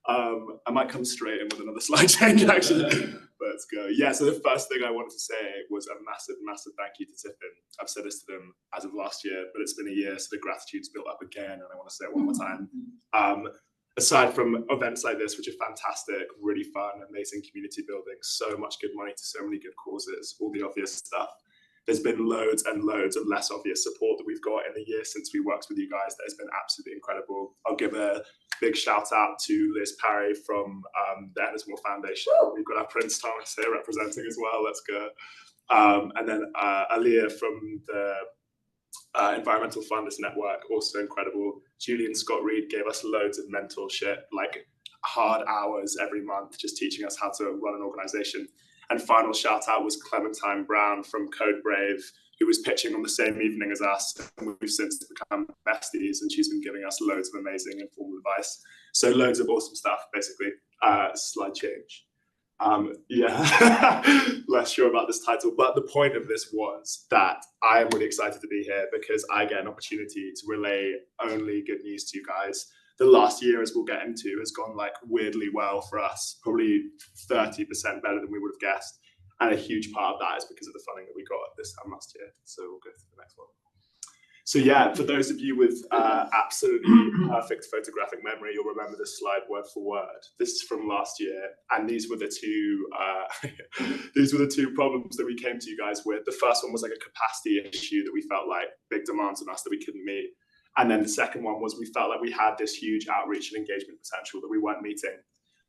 I might come straight in with another slide change, actually. Let's go. Yeah, so the first thing I wanted to say was a massive, massive thank you to Tiffin. I've said this to them as of last year, but it's been a year, so the gratitude's built up again, and I want to say it one more time. Aside from events like this, which are fantastic, really fun, amazing community building, so much good money to so many good causes, all the obvious stuff, there's been loads and loads of less obvious support that we've got in the year since we worked with you guys that has been absolutely incredible. I'll give a big shout out to Liz Parry from the Ennismore Foundation. We've got our Prince Thomas here representing as well. Let's go. And then Aliyah from the Environmental Funders Network, also incredible. Julian Scott Reed gave us loads of mentorship, like hard hours every month, just teaching us how to run an organization. And final shout out was Clementine Brown from Code Brave, who was pitching on the same evening as us. And we've since become besties, and she's been giving us loads of amazing informal advice. So loads of awesome stuff, basically. Slide change. Yeah, less sure about this title, but the point of this was that I am really excited to be here because I get an opportunity to relay only good news to you guys. The last year, as we'll get into, has gone like weirdly well for us, probably 30% better than we would have guessed. And a huge part of that is because of the funding that we got this time last year. So we'll go to the next one. So yeah, for those of you with absolutely perfect photographic memory, you'll remember this slide word for word. This is from last year, and these were the two problems that we came to you guys with. The first one was like a capacity issue that we felt like big demands on us that we couldn't meet. And then the second one was we felt like we had this huge outreach and engagement potential that we weren't meeting.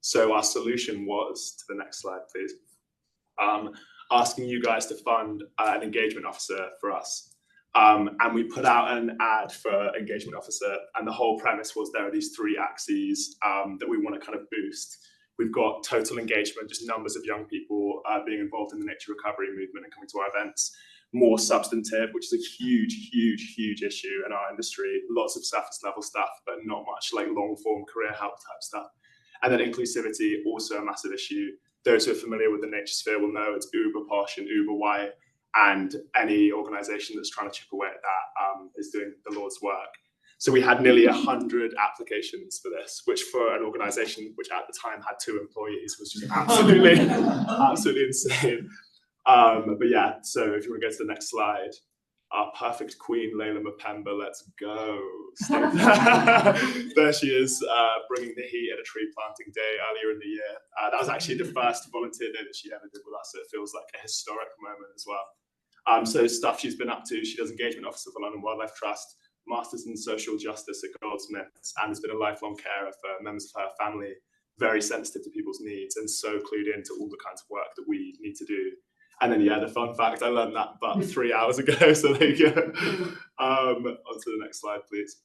So our solution was, to the next slide, please, asking you guys to fund an engagement officer for us. And we put out an ad for engagement officer, and the whole premise was there are these three axes that we want to kind of boost. We've got total engagement, just numbers of young people being involved in the nature recovery movement and coming to our events. More substantive, which is a huge issue in our industry. Lots of surface level stuff, but not much like long form career help type stuff. And then inclusivity, also a massive issue. Those who are familiar with the nature sphere will know it's uber posh and uber white, and any organization that's trying to chip away at that is doing the Lord's work. So we had nearly 100 applications for this, which for an organization which at the time had 2 employees was just absolutely insane. But yeah, so if you want to go to the next slide, our perfect queen, Layla Mapemba, let's go. There she is, bringing the heat at a tree planting day earlier in the year. That was actually the first volunteer day that she ever did with us, so it feels like a historic moment as well. So stuff she's been up to, she does engagement officer for London Wildlife Trust, Masters in Social Justice at Goldsmiths, and has been a lifelong carer for members of her family, very sensitive to people's needs and so clued into all the kinds of work that we need to do. And then, yeah, the fun fact, I learned that about 3 hours ago, so there you go. On to the next slide, please.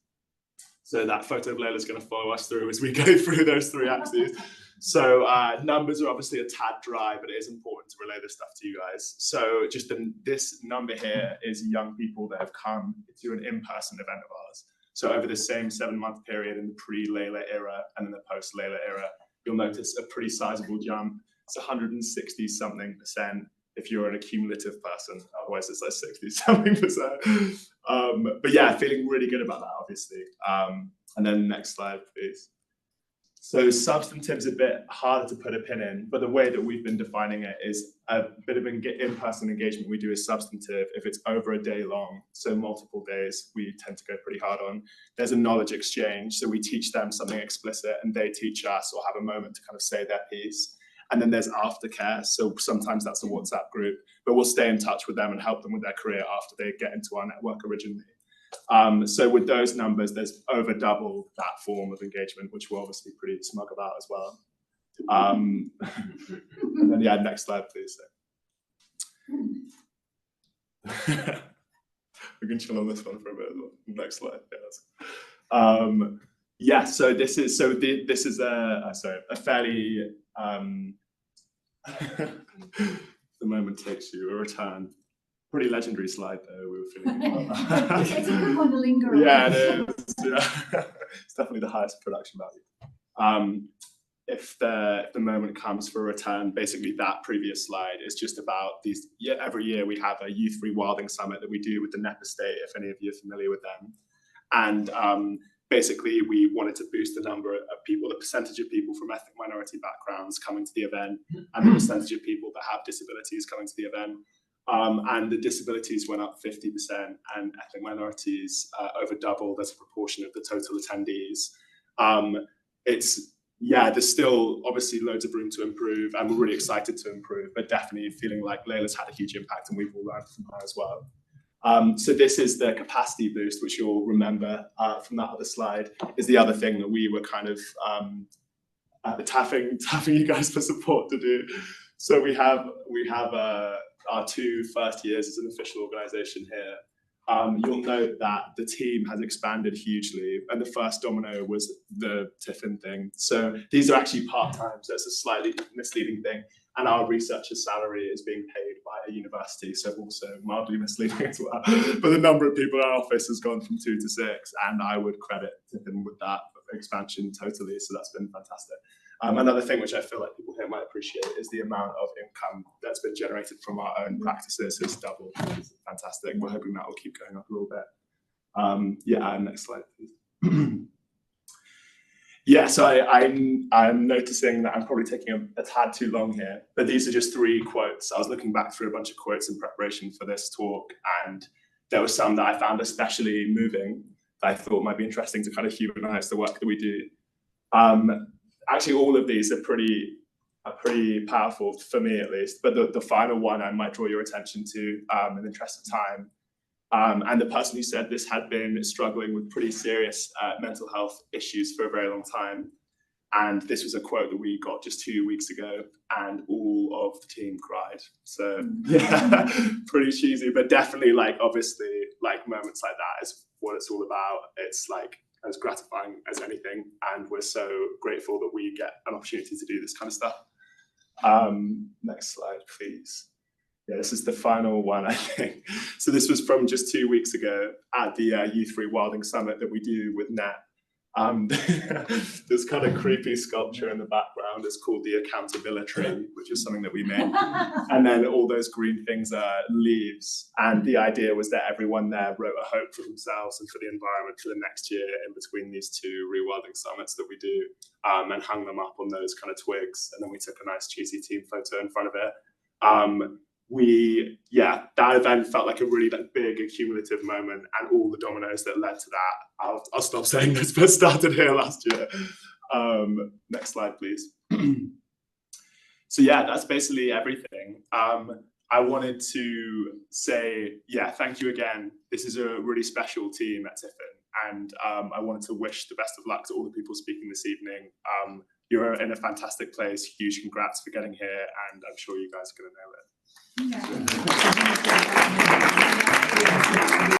So that photo of Layla's going to follow us through as we go through those 3 axes. So numbers are obviously a tad dry, but it is important to relay this stuff to you guys. So just this number here is young people that have come to an in-person event of ours. So over the same 7-month period in the pre-Layla era and in the post-Layla era, you'll notice a pretty sizable jump. It's 160-something% if you're an accumulative person, otherwise it's like 60-something%. But yeah, feeling really good about that, obviously. And then next slide, please. So substantive is a bit harder to put a pin in, but the way that we've been defining it is a bit of in-person engagement we do is substantive if it's over a day long, so multiple days we tend to go pretty hard on. There's a knowledge exchange, so we teach them something explicit and they teach us or have a moment to kind of say their piece. And then there's aftercare, so sometimes that's a WhatsApp group, but we'll stay in touch with them and help them with their career after they get into our network originally. So with those numbers, there's over double that form of engagement, which we're obviously pretty smug about as well. And then, yeah, next slide, please. We can chill on this one for a bit as well. Next slide, yes. Yeah, so this is a fairly the moment takes you a return. Pretty legendary slide though. We were feeling it's a good one to linger on. Yeah, it is. Yeah. It's definitely the highest production value. If the moment comes for a return, basically that previous slide is just about these. Yeah, every year we have a youth rewilding summit that we do with the NEP estate. If any of you are familiar with them, and basically we wanted to boost the number of people, the percentage of people from ethnic minority backgrounds coming to the event, and the percentage of people that have disabilities coming to the event. And the disabilities went up 50%, and ethnic minorities over doubled as a proportion of the total attendees. There's still obviously loads of room to improve, and we're really excited to improve, but definitely feeling like Layla's had a huge impact, and we've all learned from her as well. So this is the capacity boost, which you'll remember from that other slide, is the other thing that we were kind of tapping you guys for support to do. So we have our 2 first years as an official organisation here. You'll note that the team has expanded hugely, and the first domino was the Tiffin thing. So these are actually part-time, so it's a slightly misleading thing. And our researcher's salary is being paid by a university, so also mildly misleading as well. But the number of people in our office has gone from 2 to 6, and I would credit Tiffin with that expansion totally, so that's been fantastic. Another thing which I feel like people here might appreciate is the amount of income that's been generated from our own practices has doubled. It's fantastic. We're hoping that will keep going up a little bit. Next slide, please. Yeah, so I'm noticing that I'm probably taking a tad too long here, but these are just 3 quotes. I was looking back through a bunch of quotes in preparation for this talk, and there were some that I found especially moving that I thought might be interesting to kind of humanize the work that we do. Actually, all of these are pretty powerful for me, at least. But the final one I might draw your attention to in the interest of time. And the person who said this had been struggling with pretty serious mental health issues for a very long time. And this was a quote that we got just 2 weeks ago, and all of the team cried. So yeah, pretty cheesy, but definitely, like, obviously, like, moments like that is what it's all about. It's like as gratifying as anything, and we're so grateful that we get an opportunity to do this kind of stuff. Next slide, please. Yeah, this is the final one, I think. So this was from just 2 weeks ago at the Youth Rewilding Summit that we do with Net. This kind of creepy sculpture in the background is called the Accountability Tree, which is something that we made. And then all those green things are leaves. And the idea was that everyone there wrote a hope for themselves and for the environment for the next year in between these 2 rewilding summits that we do, and hung them up on those kind of twigs. And then we took a nice cheesy team photo in front of it. That event felt like a really big accumulative moment, and all the dominoes that led to that, I'll stop saying this, but started here last year. Next slide, please. So yeah, that's basically everything. I wanted to say, thank you again. This is a really special team at Tiffin, and I wanted to wish the best of luck to all the people speaking this evening. You're in a fantastic place. Huge congrats for getting here, and I'm sure you guys are going to nail it. Yeah.